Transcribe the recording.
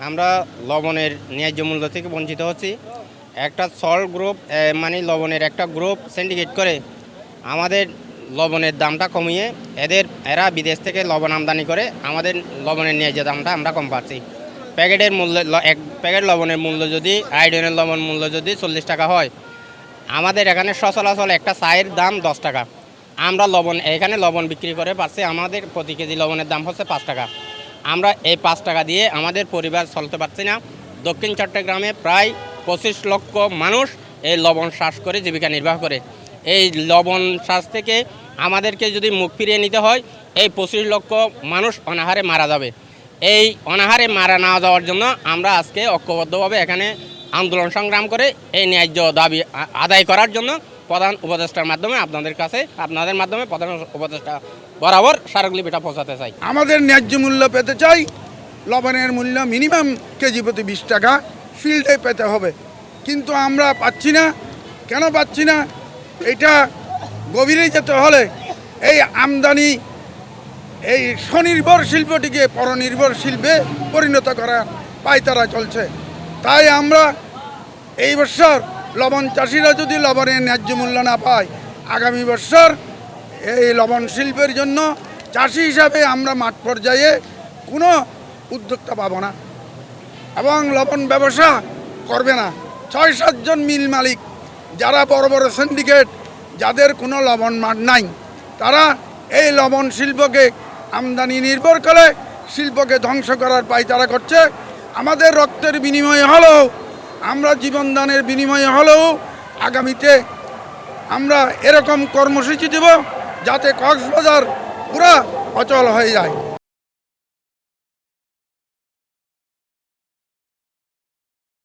আমরা লবণের ন্যায্য মূল্য থেকে বঞ্চিত হচ্ছি। একটা সল্ট গ্রুপ মানে লবণের একটা গ্রুপ সিন্ডিকেট করে আমাদের লবণের দামটা কমিয়ে এরা বিদেশ থেকে লবণ আমদানি করে আমাদের লবণের ন্যায্য দামটা আমরা কম পাচ্ছি। প্যাকেটের মূল্য এক প্যাকেট লবণের মূল্য যদি আয়োডিনের লবণ মূল্য যদি 40 টাকা হয়, আমাদের এখানে সচরাচর একটা চায়ের দাম 10 টাকা। আমরা এখানে লবণ বিক্রি করে পাচ্ছি আমাদের প্রতি কেজি লবণের দাম হচ্ছে 5 টাকা। আমরা এই 5 টাকা দিয়ে আমাদের পরিবার চলতে পারছি না। দক্ষিণ চট্টগ্রামে প্রায় 25 লক্ষ মানুষ এই লবণ চাষ করে জীবিকা নির্বাহ করে। এই লবণ চাষ থেকে আমাদেরকে যদি মুখ ফিরিয়ে নিতে হয়, এই 25 লক্ষ মানুষ অনাহারে মারা যাবে। এই অনাহারে মারা না যাওয়ার জন্য আমরা আজকে ঐক্যবদ্ধভাবে এখানে আন্দোলন সংগ্রাম করে এই ন্যায্য দাবি আদায় করার জন্য প্রধান উপদেষ্টার মাধ্যমে আপনাদের মাধ্যমে প্রধান উপদেষ্টা বরাবর স্মারকলিপিটা পৌঁছাতে চাই। আমাদের ন্যায্য মূল্য পেতে চাই। লবণের মূল্য মিনিমাম কেজি প্রতি 20 টাকা ফিল্ডে পেতে হবে, কিন্তু আমরা পাচ্ছি না। কেন পাচ্ছি না? এটা গভীরে যেতে হলে এই আমদানি এই স্বনির্ভর শিল্পটিকে পরনির্ভর শিল্পে পরিণত করার পায়তারা চলছে। তাই আমরা এই বছর লবণ চাষিরা যদি লবণের ন্যায্য মূল্য না পায়, আগামী বছর এই লবণ শিল্পের জন্য চাষি হিসাবে আমরা মাঠ পর্যায়ে কোনো উদ্যোক্তা পাবো না এবং লবণ ব্যবসা করবে না। 6-7 জন মিল মালিক যারা বড় বড় সিন্ডিকেট, যাদের কোনো লবণ মাঠ নাই, তারা এই লবণ শিল্পকে আমদানি নির্ভর করে শিল্পকে ধ্বংস করার পায়তারা করছে। আমাদের রক্তের বিনিময়ে হলেও, আমরা জীবনদানের বিনিময়ে হলেও আগামীতে আমরা এরকম কর্মসূচি দেব যাতে কক্সবাজার পুরা অচল হয়ে যায়।